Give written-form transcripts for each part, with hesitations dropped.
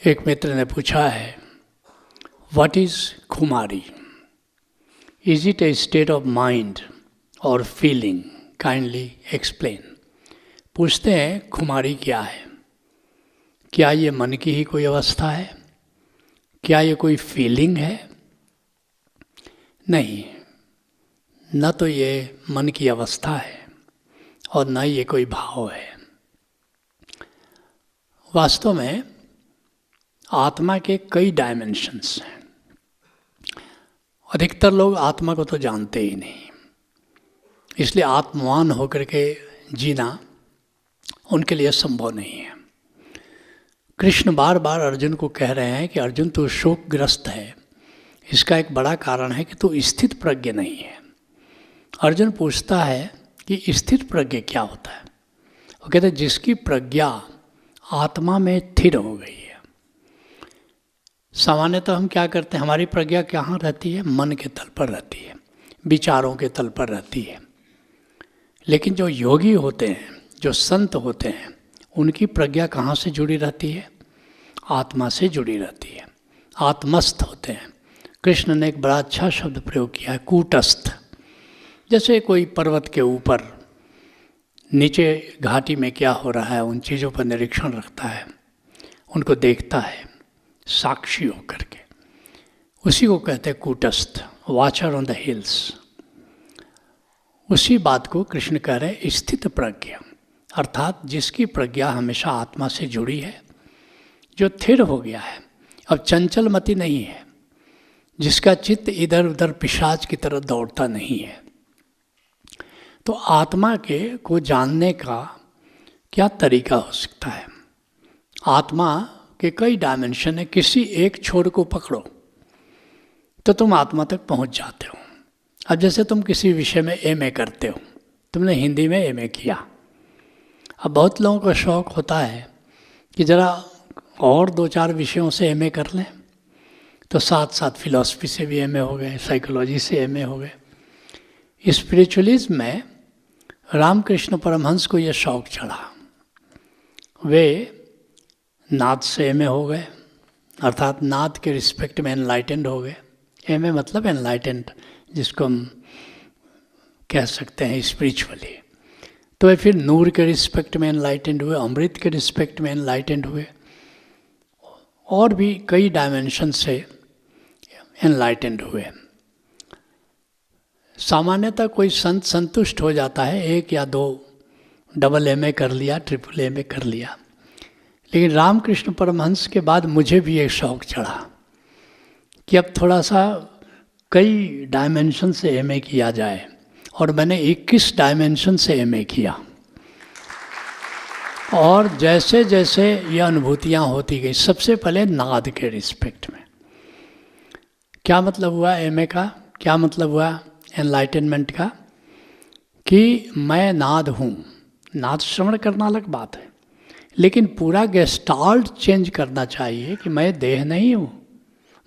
एक मित्र ने पूछा है, what is khumari? Is it a state of mind और फीलिंग? Kindly explain. पूछते हैं खुमारी क्या है? क्या ये मन की ही कोई अवस्था है? क्या ये कोई फीलिंग है? नहीं, न तो ये मन की अवस्था है और न ये कोई भाव है। वास्तव में आत्मा के कई डायमेंशंस हैं। अधिकतर लोग आत्मा को तो जानते ही नहीं, इसलिए आत्मवान होकर के जीना उनके लिए संभव नहीं है। कृष्ण बार बार अर्जुन को कह रहे हैं कि अर्जुन तू शोकग्रस्त है, इसका एक बड़ा कारण है कि तू स्थित प्रज्ञ नहीं है। अर्जुन पूछता है कि स्थित प्रज्ञ क्या होता है? वो कहते हैं जिसकी प्रज्ञा आत्मा में स्थिर हो गई है। सामान्यतः हम क्या करते हैं, हमारी प्रज्ञा कहाँ रहती है? मन के तल पर रहती है, विचारों के तल पर रहती है। लेकिन जो योगी होते हैं, जो संत होते हैं, उनकी प्रज्ञा कहाँ से जुड़ी रहती है? आत्मा से जुड़ी रहती है, आत्मस्थ होते हैं। कृष्ण ने एक बड़ा अच्छा शब्द प्रयोग किया है, कूटस्थ। जैसे कोई पर्वत के ऊपर नीचे घाटी में क्या हो रहा है उन चीज़ों पर निरीक्षण रखता है, उनको देखता है साक्षी होकर के, उसी को कहते हैं कूटस्थ, वॉचर ऑन द हिल्स। उसी बात को कृष्ण कह रहे स्थित प्रज्ञा, अर्थात जिसकी प्रज्ञा हमेशा आत्मा से जुड़ी है, जो स्थिर हो गया है, अब चंचलमति नहीं है, जिसका चित्त इधर उधर पिशाच की तरह दौड़ता नहीं है। तो आत्मा के को जानने का क्या तरीका हो सकता है? आत्मा के कई डायमेंशन है। किसी एक छोर को पकड़ो तो तुम आत्मा तक पहुंच जाते हो। अब जैसे तुम किसी विषय में एमए करते हो, तुमने हिंदी में एमए किया। अब बहुत लोगों का शौक होता है कि ज़रा और 2-4 विषयों से एमए कर लें, तो साथ साथ फिलॉसफी से भी एमए हो गए, साइकोलॉजी से एमए हो गए। स्पिरिचुअलिज्म में रामकृष्ण परमहंस को यह शौक चढ़ा, वे नाद से एमए हो गए, अर्थात नाद के रिस्पेक्ट में एनलाइटेंड हो गए। एमए मतलब एनलाइटेंड, जिसको हम कह सकते हैं स्पिरिचुअली। तो वे फिर नूर के रिस्पेक्ट में एनलाइटेंड हुए, अमृत के रिस्पेक्ट में एनलाइटेंड हुए, और भी कई डायमेंशन से एनलाइटेंड हुए। सामान्यतः कोई संत संतुष्ट हो जाता है, 1 या 2 डबल एमए कर लिया, ट्रिपल एमए कर लिया। लेकिन रामकृष्ण परमहंस के बाद मुझे भी एक शौक चढ़ा कि अब थोड़ा सा कई डायमेंशन से एमए किया जाए, और मैंने 21 डायमेंशन से एमए किया। और जैसे जैसे ये अनुभूतियाँ होती गई, सबसे पहले नाद के रिस्पेक्ट में। क्या मतलब हुआ एमए का? क्या मतलब हुआ एनलाइटनमेंट का? कि मैं नाद हूँ। नाद श्रवण करना अलग बात है, लेकिन पूरा गेस्टाल्ट चेंज करना चाहिए कि मैं देह नहीं हूँ,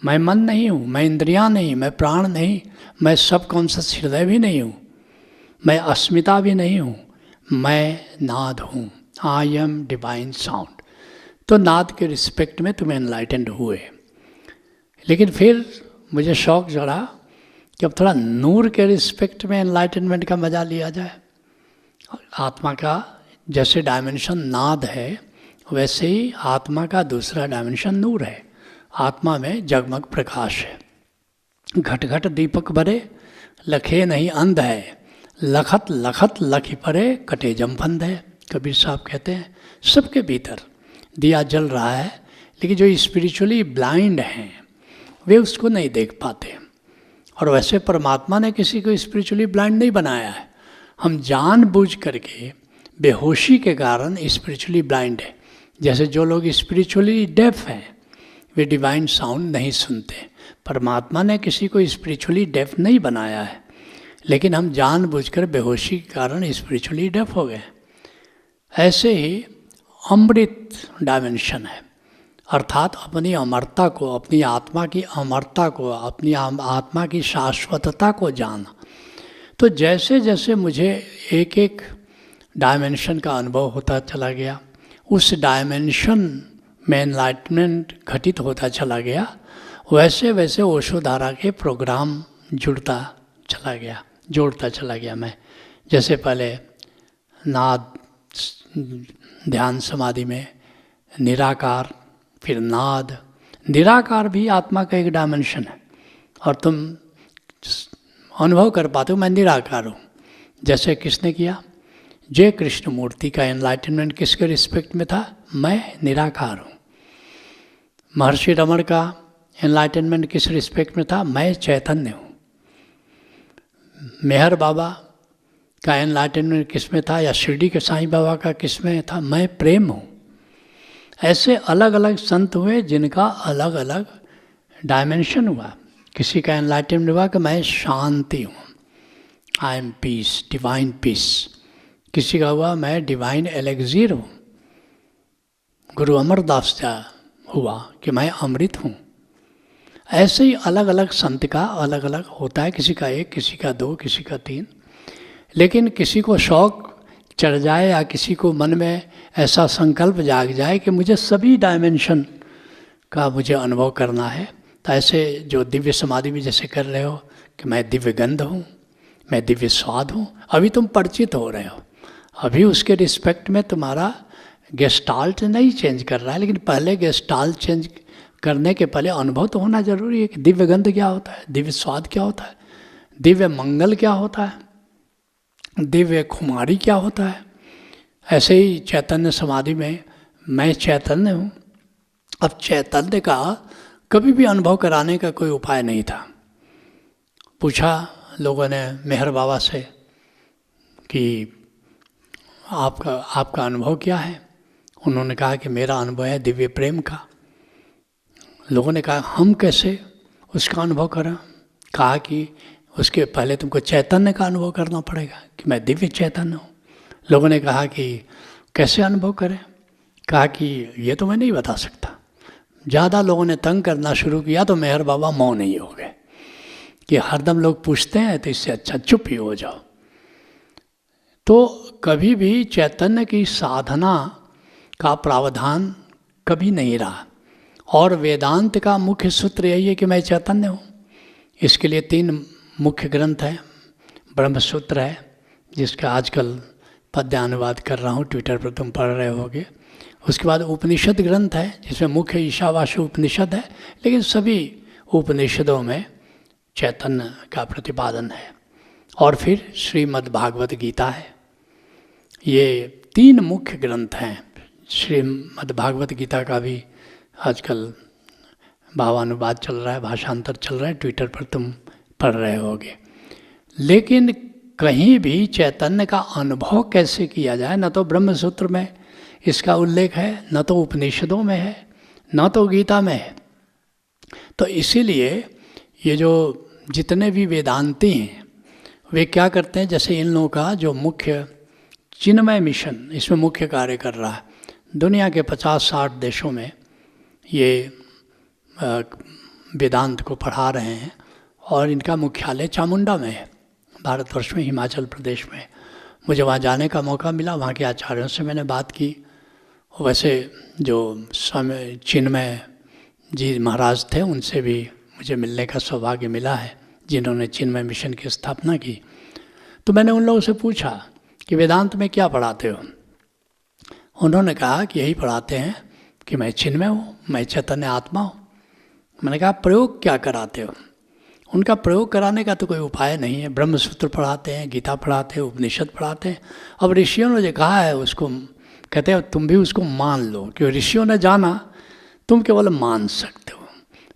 मैं मन नहीं हूँ, मैं इंद्रियाँ नहीं, मैं प्राण नहीं, मैं सब कॉन्शियस हृदय भी नहीं हूँ, मैं अस्मिता भी नहीं हूँ, मैं नाद हूँ। I M divine sound. तो नाद के रिस्पेक्ट में तुम एनलाइटेंड हुए। लेकिन फिर मुझे शौक चढ़ा कि अब थोड़ा नूर के रिस्पेक्ट में एनलाइटनमेंट का मजा लिया जाए। आत्मा का जैसे डायमेंशन नाद है, वैसे ही आत्मा का दूसरा डायमेंशन नूर है। आत्मा में जगमग प्रकाश है। घट घट दीपक भरे, लखे नहीं अंध है, लखत लखत लखी परे, कटे जमफंद है। कबीर साहब कहते हैं सबके भीतर दिया जल रहा है, लेकिन जो स्पिरिचुअली ब्लाइंड हैं वे उसको नहीं देख पाते। और वैसे परमात्मा ने किसी को स्पिरिचुअली ब्लाइंड नहीं बनाया है। हम जानबूझ करके बेहोशी के कारण स्पिरिचुअली ब्लाइंड है। जैसे जो लोग स्पिरिचुअली डेफ हैं, वे डिवाइन साउंड नहीं सुनते। परमात्मा ने किसी को स्पिरिचुअली डेफ नहीं बनाया है, लेकिन हम जानबूझकर बेहोशी के कारण स्पिरिचुअली डेफ हो गए। ऐसे ही अमृत डायमेंशन है, अर्थात अपनी अमरता को, अपनी आत्मा की अमरता को, अपनी आत्मा की शाश्वतता को जाना। तो जैसे जैसे मुझे एक एक डायमेंशन का अनुभव होता चला गया, उस डायमेंशन में एनलाइटमेंट घटित होता चला गया, वैसे वैसे ओशो धारा के प्रोग्राम जुड़ता जोड़ता चला गया मैं। जैसे पहले नाद ध्यान समाधि में निराकार, फिर नाद। निराकार भी आत्मा का एक डायमेंशन है और तुम अनुभव कर पाते हो मैं निराकार हूँ। जैसे किसने किया? जय कृष्ण मूर्ति का एनलाइटनमेंट किसके रिस्पेक्ट में था? मैं निराकार हूँ। महर्षि रमण का एनलाइटनमेंट किस रिस्पेक्ट में था? मैं चैतन्य हूँ। मेहर बाबा का एनलाइटनमेंट किस में था? या शिरडी के साईं बाबा का किस में था? मैं प्रेम हूँ। ऐसे अलग अलग संत हुए जिनका अलग अलग डायमेंशन हुआ। किसी का एनलाइटनमेंट हुआ कि मैं शांति हूँ, I am peace, divine peace. किसी का हुआ मैं डिवाइन एलेक्सीर हूँ। गुरु अमरदास का हुआ कि मैं अमृत हूँ। ऐसे ही अलग अलग संत का अलग अलग होता है, किसी का 1, किसी का 2, किसी का 3। लेकिन किसी को शौक चढ़ जाए या किसी को मन में ऐसा संकल्प जाग जाए कि मुझे सभी डायमेंशन का मुझे अनुभव करना है, तो ऐसे जो दिव्य समाधि में जैसे कर रहे हो कि मैं दिव्य गंध हूँ, मैं दिव्य स्वाद हूँ, अभी तुम परिचित हो रहे हो, अभी उसके रिस्पेक्ट में तुम्हारा गेस्टाल्ट नहीं चेंज कर रहा है, लेकिन पहले गेस्टाल्ट चेंज करने के पहले अनुभव तो होना जरूरी है कि दिव्य गंध क्या होता है, दिव्य स्वाद क्या होता है, दिव्य मंगल क्या होता है, दिव्य खुमारी क्या होता है। ऐसे ही चैतन्य समाधि में मैं चैतन्य हूँ। अब चैतन्य का कभी भी अनुभव कराने का कोई उपाय नहीं था। पूछा लोगों ने मेहर बाबा से कि आपका अनुभव क्या है? उन्होंने कहा कि मेरा अनुभव है दिव्य प्रेम का। लोगों ने कहा हम कैसे उसका अनुभव करें? कहा कि उसके पहले तुमको चैतन्य का अनुभव करना पड़ेगा कि मैं दिव्य चैतन्य हूँ। लोगों ने कहा कि कैसे अनुभव करें? कहा कि ये तो मैं नहीं बता सकता। ज़्यादा लोगों ने तंग करना शुरू किया तो मेहर बाबा मौन ही हो गए कि हरदम लोग पूछते हैं तो इससे अच्छा चुप ही हो जाओ। तो कभी भी चैतन्य की साधना का प्रावधान कभी नहीं रहा। और वेदांत का मुख्य सूत्र यही है कि मैं चैतन्य हूँ। इसके लिए 3 मुख्य ग्रंथ हैं। ब्रह्मसूत्र है जिसका आजकल पद्यानुवाद कर रहा हूँ, ट्विटर पर तुम पढ़ रहे होगे। उसके बाद उपनिषद ग्रंथ है जिसमें मुख्य ईशावास्य उपनिषद है, लेकिन सभी उपनिषदों में चैतन्य का प्रतिपादन है। और फिर श्रीमद् भागवत गीता है। ये 3 मुख्य ग्रंथ हैं। श्रीमद् भागवत गीता का भी आजकल भावानुवाद चल रहा है, भाषांतर चल रहा है, ट्विटर पर तुम पढ़ रहे होगे। लेकिन कहीं भी चैतन्य का अनुभव कैसे किया जाए, न तो ब्रह्मसूत्र में इसका उल्लेख है, न तो उपनिषदों में है, न तो गीता में है। तो इसीलिए ये जो जितने भी वेदांती हैं वे क्या करते हैं, जैसे इन लोगों का जो मुख्य चिन्मय मिशन इसमें मुख्य कार्य कर रहा है, दुनिया के 50-60 देशों में ये वेदांत को पढ़ा रहे हैं और इनका मुख्यालय चामुंडा में है, भारतवर्ष में, हिमाचल प्रदेश में। मुझे वहाँ जाने का मौका मिला, वहाँ के आचार्यों से मैंने बात की। वैसे जो स्वामी चिन्मय जी महाराज थे उनसे भी मुझे मिलने का सौभाग्य मिला है, जिन्होंने चिन्मय मिशन की स्थापना की। तो मैंने उन लोगों से पूछा कि वेदांत में क्या पढ़ाते हो? उन्होंने कहा कि यही पढ़ाते हैं कि मैं चिन्मय हूँ, मैं चैतन्य आत्मा हूँ। मैंने कहा प्रयोग क्या कराते हो? उनका प्रयोग कराने का तो कोई उपाय नहीं है। ब्रह्मसूत्र पढ़ाते हैं, गीता पढ़ाते हैं, उपनिषद पढ़ाते हैं। अब ऋषियों ने जो कहा है उसको कहते हैं तुम भी उसको मान लो, क्योंकि ऋषियों ने जाना, तुम केवल मान सकते हो।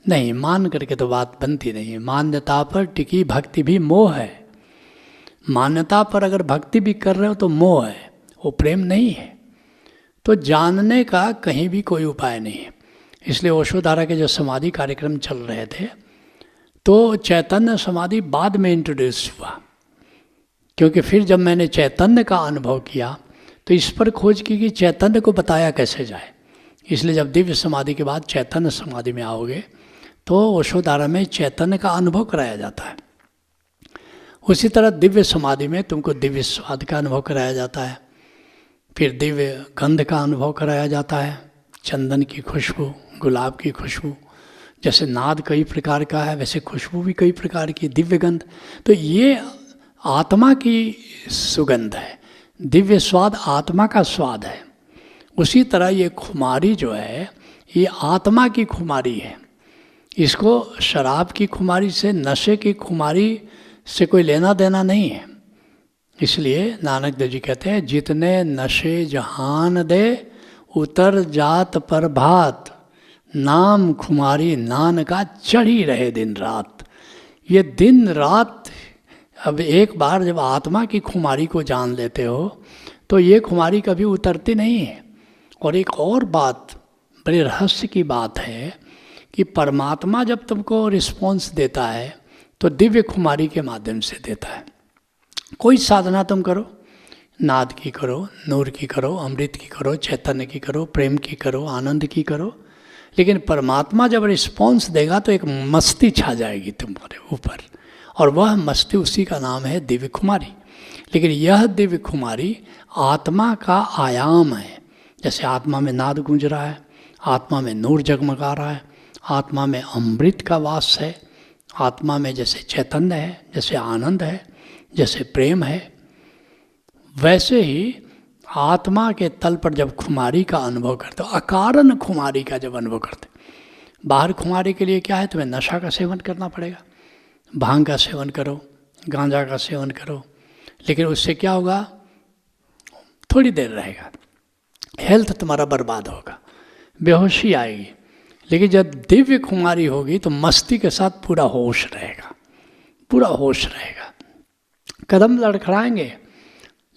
नहीं, मान करके तो बात बनती नहीं है। मान्यता पर टिकी भक्ति भी मोह है। मान्यता पर अगर भक्ति भी कर रहे हो तो मोह है, वो प्रेम नहीं है। तो जानने का कहीं भी कोई उपाय नहीं है। इसलिए ओशो धारा के जो समाधि कार्यक्रम चल रहे थे तो चैतन्य समाधि बाद में इंट्रोड्यूस हुआ, क्योंकि फिर जब मैंने चैतन्य का अनुभव किया तो इस पर खोज की कि चैतन्य को बताया कैसे जाए। इसलिए जब दिव्य समाधि के बाद चैतन्य समाधि में आओगे तो ओशो धारा में चैतन्य का अनुभव कराया जाता है। उसी तरह दिव्य समाधि में तुमको दिव्य स्वाद का अनुभव कराया जाता है, फिर दिव्य गंध का अनुभव कराया जाता है, चंदन की खुशबू, गुलाब की खुशबू। जैसे नाद कई प्रकार का है, वैसे खुशबू भी कई प्रकार की, दिव्य गंध। तो ये आत्मा की सुगंध है, दिव्य स्वाद आत्मा का स्वाद है। उसी तरह ये खुमारी जो है, ये आत्मा की खुमारी है। इसको शराब की खुमारी से, नशे की खुमारी से कोई लेना देना नहीं है। इसलिए नानक देव जी कहते हैं, जितने नशे जहान दे उतर जात पर भात, नाम खुमारी नान का चढ़ी रहे दिन रात। ये दिन रात, अब एक बार जब आत्मा की खुमारी को जान लेते हो तो ये खुमारी कभी उतरती नहीं है। और एक और बात, बड़े रहस्य की बात है कि परमात्मा जब तुमको रिस्पॉन्स देता है तो दिव्य खुमारी के माध्यम से देता है। कोई साधना तुम करो, नाद की करो, नूर की करो, अमृत की करो, चैतन्य की करो, प्रेम की करो, आनंद की करो, लेकिन परमात्मा जब रिस्पॉन्स देगा तो एक मस्ती छा जाएगी तुम्हारे ऊपर, और वह मस्ती, उसी का नाम है दिव्य खुमारी। लेकिन यह दिव्य खुमारी आत्मा का आयाम है। जैसे आत्मा में नाद गूंज रहा है, आत्मा में नूर जगमगा रहा है, आत्मा में अमृत का वास है, आत्मा में जैसे चैतन्य है, जैसे आनंद है, जैसे प्रेम है, वैसे ही आत्मा के तल पर जब खुमारी का अनुभव करते हो, अकारण खुमारी का जब अनुभव करते, बाहर खुमारी के लिए क्या है, तुम्हें नशा का सेवन करना पड़ेगा, भांग का सेवन करो, गांजा का सेवन करो, लेकिन उससे क्या होगा, थोड़ी देर रहेगा, हेल्थ तुम्हारा बर्बाद होगा, बेहोशी आएगी। लेकिन जब दिव्य खुमारी होगी तो मस्ती के साथ पूरा होश रहेगा, पूरा होश रहेगा। कदम लड़खड़ाएंगे,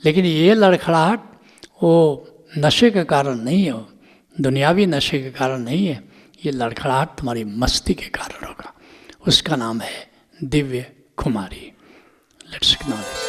लेकिन ये लड़खड़ाहट वो नशे के कारण नहीं है, दुनियावी नशे के कारण नहीं है, ये लड़खड़ाहट तुम्हारी मस्ती के कारण होगा। उसका नाम है दिव्य खुमारी। Let's acknowledge.